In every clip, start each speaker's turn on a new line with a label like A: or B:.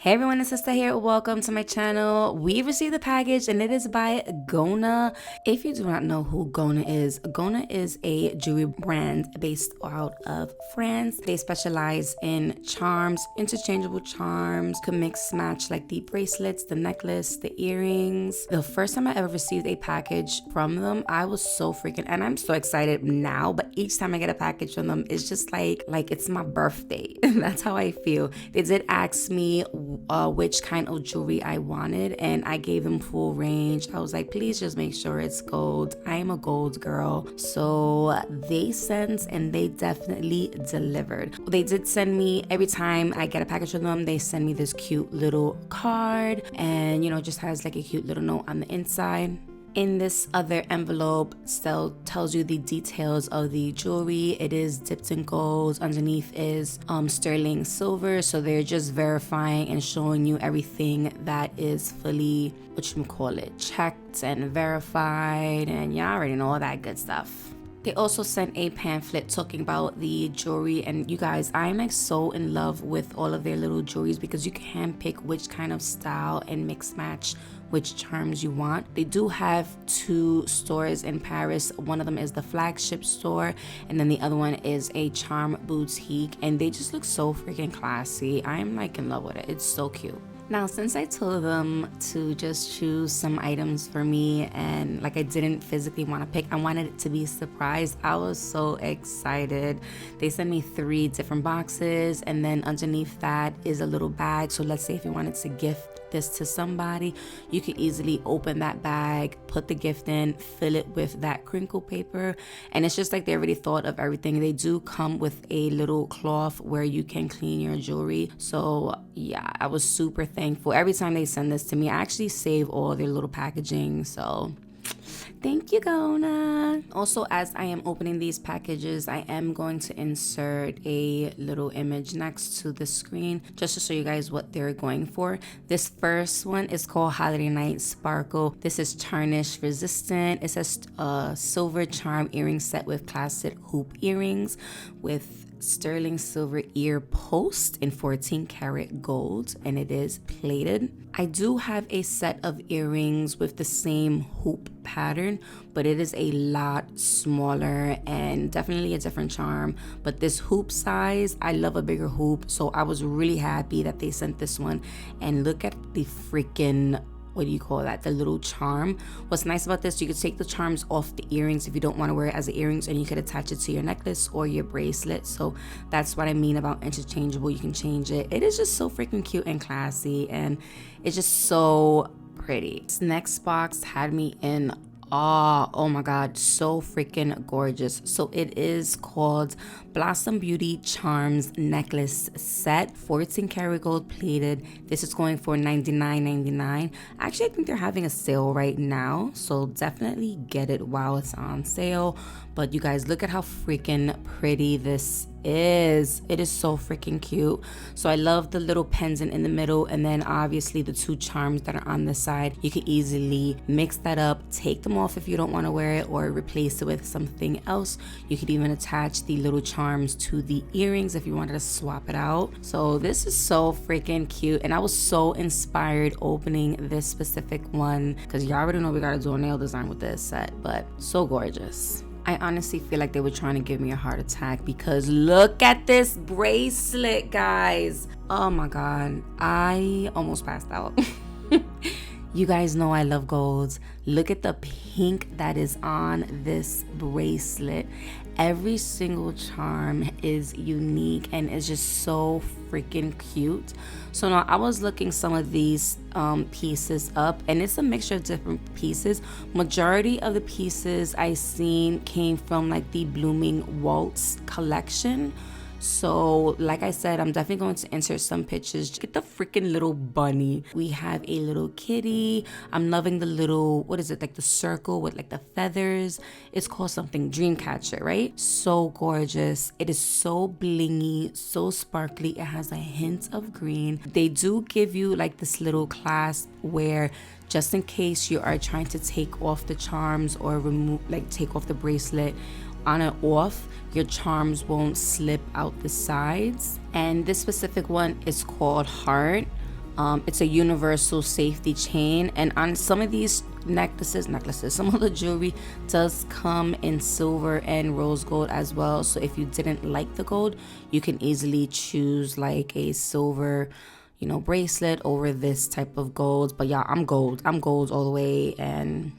A: Hey everyone, it's Sister here. Welcome to my channel. We received the package and it is by Gona. If you do not know who Gona is a jewelry brand based out of France. They specialize in charms, interchangeable charms, can mix match like the bracelets, the necklace, the earrings. The first time I ever received a package from them, I was so freaking, and I'm so excited now, but each time I get a package from them, it's just like it's my birthday. That's how I feel. They did ask me which kind of jewelry I wanted, and I gave them full range. I was like, please just make sure it's gold. I am a gold girl. So they sent, and they definitely delivered. They did send me, every time I get a package from them, they send me this cute little card, and just has like a cute little note on the inside. In this other envelope still tells you the details of the jewelry. It is dipped in gold. Underneath is sterling silver. So they're just verifying and showing you everything that is fully, checked and verified. And y'all already know all that good stuff. They also sent a pamphlet talking about the jewelry, and you guys, I'm like so in love with all of their little jewelries because you can pick which kind of style and mix match which charms you want. They do have 2 stores in Paris. One of them is the flagship store, and then the other one is a charm boutique, and they just look so freaking classy. I'm like in love with it. It's so cute. Now, since I told them to just choose some items for me and like I didn't physically want to pick, I wanted it to be a surprise. I was so excited. They sent me 3 different boxes, and then underneath that is a little bag. So let's say if you wanted to gift this to somebody, you could easily open that bag, put the gift in, fill it with that crinkle paper, and it's just like they already thought of everything. They do come with a little cloth where you can clean your jewelry. So yeah, I was super thankful. Every time they send this to me, I actually save all their little packaging, so thank you, Gona. Also, as I am opening these packages, I am going to insert a little image next to the screen just to show you guys what they're going for. This first one is called Holiday Night Sparkle. This is tarnish resistant. It says silver charm earring set with classic hoop earrings with sterling silver ear post in 14 karat gold, and it is plated. I do have a set of earrings with the same hoop pattern, but it is a lot smaller and definitely a different charm. But this hoop size, I love a bigger hoop, so I was really happy that they sent this one. And look at the freaking, the little charm. What's nice about this, you could take the charms off the earrings if you don't want to wear it as earrings, and you could attach it to your necklace or your bracelet. So that's what I mean about interchangeable. You can change it. It is just so freaking cute and classy, and it's just so pretty. This next box had me in awe. Oh my god, so freaking gorgeous. So it is called Blossom Beauty Charms Necklace Set, 14 karat gold plated. This is going for $99.99. Actually, I think they're having a sale right now, so definitely get it while it's on sale. But you guys, look at how freaking pretty this is. It is so freaking cute. So I love the little pendant in the middle, and then obviously the 2 charms that are on the side. You can easily mix that up, take them off if you don't want to wear it, or replace it with something else. You could even attach the little charms to the earrings if you wanted to swap it out. So this is so freaking cute, and I was so inspired opening this specific one because y'all already know we gotta do a nail design with this set, but so gorgeous. I honestly feel like they were trying to give me a heart attack because look at this bracelet, guys. Oh my god, I almost passed out. You guys know I love gold. Look at the pink that is on this bracelet. Every single charm is unique and is just so freaking cute. So now I was looking some of these pieces up, and it's a mixture of different pieces. Majority of the pieces I seen came from like the Blooming Waltz collection. So like I said, I'm definitely going to insert some pictures. Get the freaking little bunny. We have a little kitty. I'm loving the little, like the circle with like the feathers. It's called something Dreamcatcher, right? So gorgeous. It is so blingy, so sparkly. It has a hint of green. They do give you like this little clasp where just in case you are trying to take off the charms or take off the bracelet, on and off, your charms won't slip out the sides. And this specific one is called Heart. It's a universal safety chain, and on some of these necklaces, some of the jewelry does come in silver and rose gold as well. So if you didn't like the gold, you can easily choose like a silver, you know, bracelet over this type of gold. But yeah, I'm gold all the way, and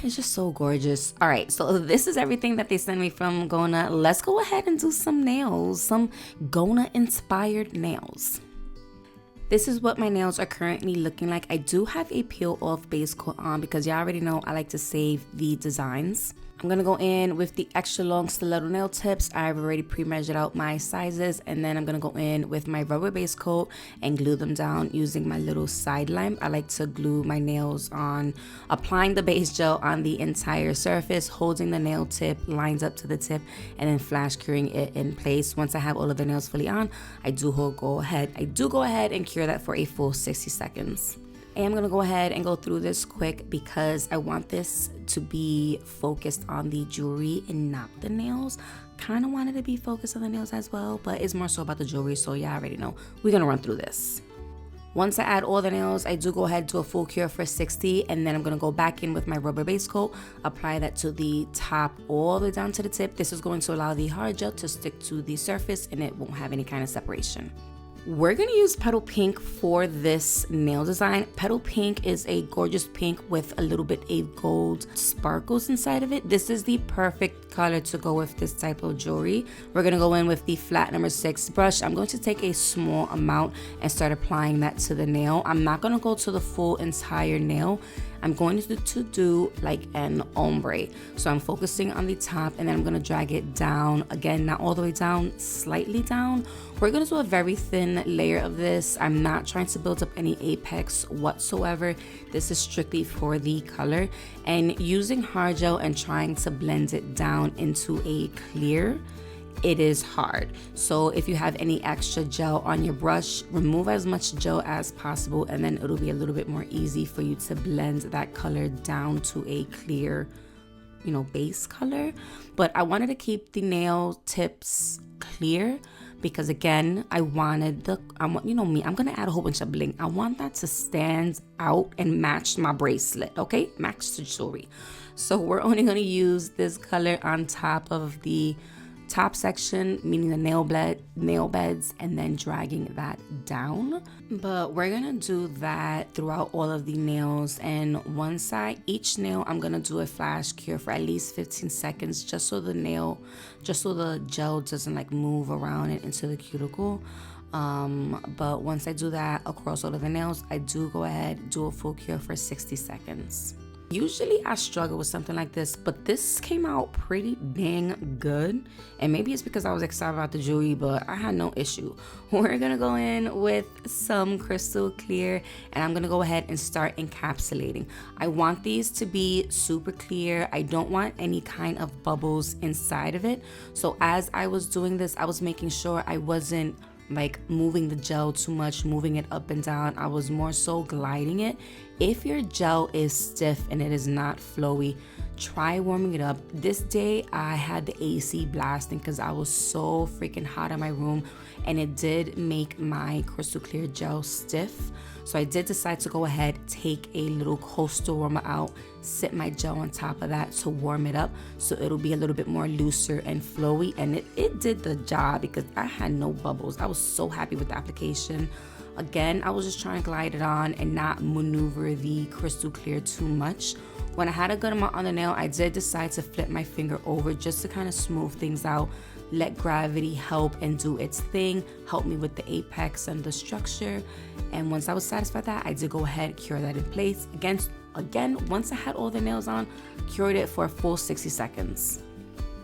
A: it's just so gorgeous. All right, so this is everything that they sent me from Gona. Let's go ahead and do some nails, some Gona inspired nails. This is what my nails are currently looking like. I do have a peel off base coat on because y'all already know I like to save the designs. I'm gonna go in with the extra long stiletto nail tips. I've already pre-measured out my sizes, and then I'm gonna go in with my rubber base coat and glue them down using my little side lamp. I like to glue my nails on, applying the base gel on the entire surface, holding the nail tip lines up to the tip, and then flash curing it in place. Once I have all of the nails fully on, I do go ahead and cure that for a full 60 seconds. I am going to go ahead and go through this quick because I want this to be focused on the jewelry and not the nails. Kind of wanted to be focused on the nails as well, but it's more so about the jewelry, so yeah, I already know. We're going to run through this. Once I add all the nails, I do go ahead and do a full cure for 60, and then I'm going to go back in with my rubber base coat, apply that to the top all the way down to the tip. This is going to allow the hard gel to stick to the surface and it won't have any kind of separation. We're gonna use Petal Pink for this nail design. Petal Pink is a gorgeous pink with a little bit of gold sparkles inside of it. This is the perfect color to go with this type of jewelry. We're gonna go in with the flat number 6 brush. I'm going to take a small amount and start applying that to the nail. I'm not gonna go to the full entire nail. I'm going to do like an ombre. So I'm focusing on the top, and then I'm gonna drag it down. Again, not all the way down, slightly down. We're gonna do a very thin layer of this. I'm not trying to build up any apex whatsoever. This is strictly for the color. And using hard gel and trying to blend it down into a clear, it is hard. So if you have any extra gel on your brush, remove as much gel as possible, and then it'll be a little bit more easy for you to blend that color down to a clear, you know, base color. But I wanted to keep the nail tips clear because again, you know me, I'm gonna add a whole bunch of bling. I want that to stand out and match my bracelet, okay? Match the jewelry. So we're only gonna use this color on top of the top section, meaning the nail beds, and then dragging that down. But we're gonna do that throughout all of the nails, and one side, each nail, I'm gonna do a flash cure for at least 15 seconds just so the gel doesn't like move around and into the cuticle. But once I do that across all of the nails, I do go ahead and do a full cure for 60 seconds. Usually I struggle with something like this, but this came out pretty dang good. And maybe it's because I was excited about the jewelry, but I had no issue. We're gonna go in with some crystal clear, and I'm gonna go ahead and start encapsulating. I want these to be super clear. I don't want any kind of bubbles inside of it. So as I was doing this, I was making sure I wasn't like moving the gel too much, moving it up and down. I was more so gliding it. If your gel is stiff and it is not flowy, try warming it up. This day I had the AC blasting because I was so freaking hot in my room, and it did make my crystal clear gel stiff. So I did decide to go ahead, take a little coastal warmer out, sit my gel on top of that to warm it up so it'll be a little bit more looser and flowy, and it did the job because I had no bubbles. I was so happy with the application. Again, I was just trying to glide it on and not maneuver the crystal clear too much. When I had a good amount on the nail, I did decide to flip my finger over just to kind of smooth things out, let gravity help and do its thing, help me with the apex and the structure. And once I was satisfied with that, I did go ahead and cure that in place. Again, once I had all the nails on, cured it for a full 60 seconds.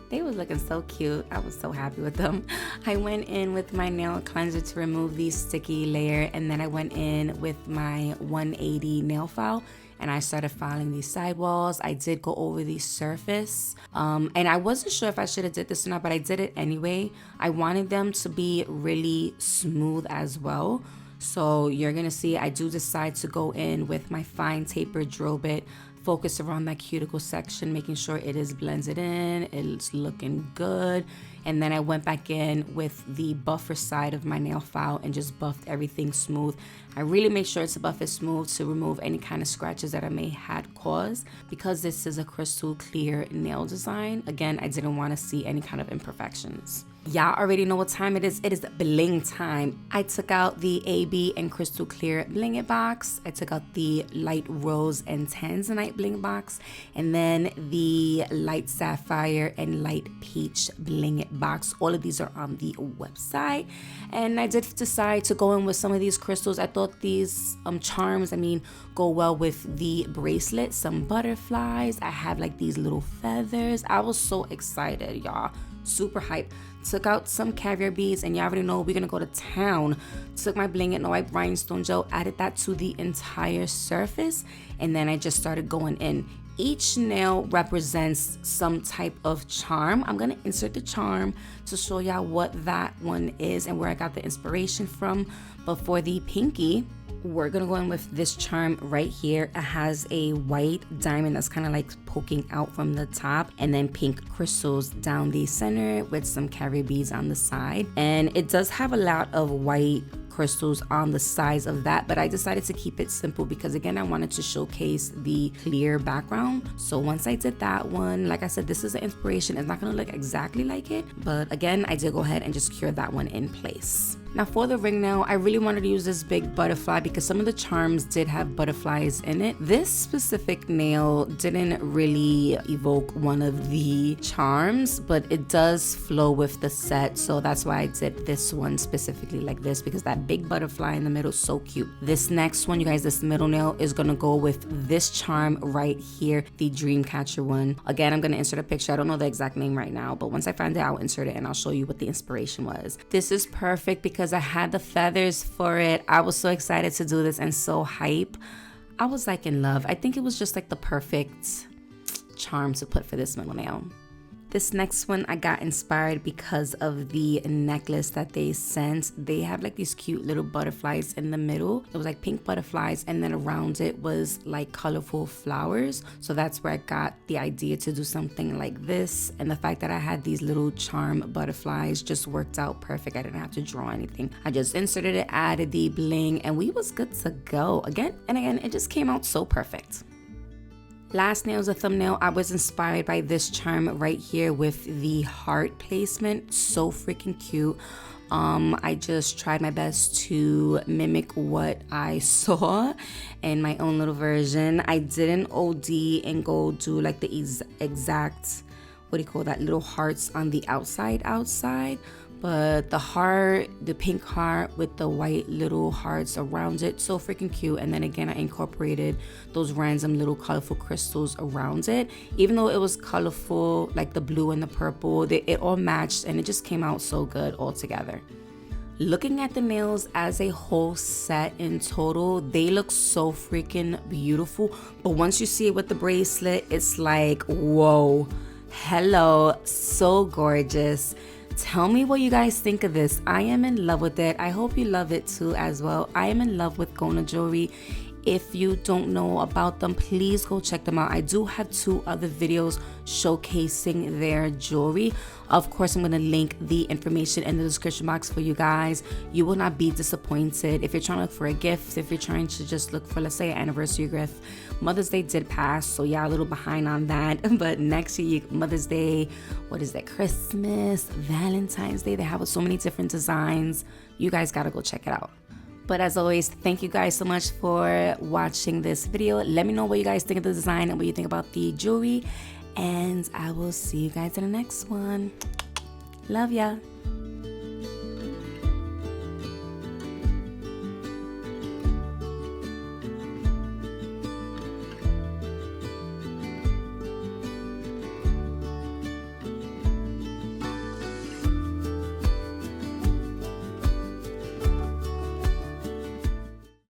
A: They was looking so cute. I was so happy with them. I went in with my nail cleanser to remove the sticky layer, and then I went in with my 180 nail file and I started filing these sidewalls. I did go over the surface, and I wasn't sure if I should have did this or not, but I did it anyway. I wanted them to be really smooth as well. So you're gonna see I do decide to go in with my fine taper drill bit, focus around that cuticle section, making sure it is blended in, it's looking good. and then I went back in with the buffer side of my nail file and just buffed everything smooth. I really make sure to buff it smooth to remove any kind of scratches that I may had caused. Because this is a crystal clear nail design, again, I didn't want to see any kind of imperfections. Y'all already know what time it is. It is bling time. I took out the AB and Crystal Clear Bling It box. I took out the Light Rose and Tanzanite Bling box. And then the Light Sapphire and Light Peach Bling It box. All of these are on the website. And I did decide to go in with some of these crystals. I thought these charms, go well with the bracelet. Some butterflies. I have like these little feathers. I was so excited, y'all. Super hyped. Took out some caviar beads, and y'all already know we're gonna go to town. Took my Bling It No White Rhinestone Gel, added that to the entire surface, and then I just started going in. Each nail represents some type of charm. I'm gonna insert the charm to show y'all what that one is and where I got the inspiration from. But for the pinky, we're gonna go in with this charm right here. It has a white diamond that's kind of like poking out from the top, and then pink crystals down the center with some caviar beads on the side. And it does have a lot of white crystals on the sides of that, but I decided to keep it simple because again I wanted to showcase the clear background. So once I did that one, like I said, this is an inspiration. It's not gonna look exactly like it, but again I did go ahead and just cure that one in place. Now for the ring nail, I really wanted to use this big butterfly because some of the charms did have butterflies in it. This specific nail didn't really evoke one of the charms, but it does flow with the set, so that's why I did this one specifically like this, because that big butterfly in the middle is so cute. This next one, you guys, this middle nail is gonna go with this charm right here, the Dreamcatcher one. Again, I'm gonna insert a picture. I don't know the exact name right now, but once I find it, I'll insert it and I'll show you what the inspiration was. This is perfect because I had the feathers for it. I was so excited to do this and so hype. I was like in love. I think it was just like the perfect charm to put for this middle nail. This next one I got inspired because of the necklace that they sent. They have like these cute little butterflies in the middle. It was like pink butterflies, and then around it was like colorful flowers. So that's where I got the idea to do something like this. And the fact that I had these little charm butterflies just worked out perfect. I didn't have to draw anything. I just inserted it, added the bling, and we was good to go. Again and again, it just came out so perfect. Last nail is a thumbnail. I was inspired by this charm right here with the heart placement. So freaking cute. I just tried my best to mimic what I saw in my own little version. I didn't OD and go do like the exact, what do you call that, little hearts on the outside, but the heart, the pink heart with the white little hearts around it, so freaking cute. And then again, I incorporated those random little colorful crystals around it. Even though it was colorful, like the blue and the purple, it all matched and it just came out so good all together. Looking at the nails as a whole set in total, they look so freaking beautiful. But once you see it with the bracelet, it's like, whoa, hello, so gorgeous. Tell me what you guys think of this. I am in love with it. I hope you love it too as well. I am in love with Gona Jewelry. If you don't know about them, please go check them out. I do have 2 other videos showcasing their jewelry. Of course, I'm going to link the information in the description box for you guys. You will not be disappointed. If you're trying to look for a gift, if you're trying to just look for, let's say, an anniversary gift. Mother's Day did pass, so yeah, a little behind on that. But next year, Mother's Day, what is that, Christmas, Valentine's Day, they have so many different designs. You guys got to go check it out. But as always, thank you guys so much for watching this video. Let me know what you guys think of the design and what you think about the jewelry. And I will see you guys in the next one. Love ya.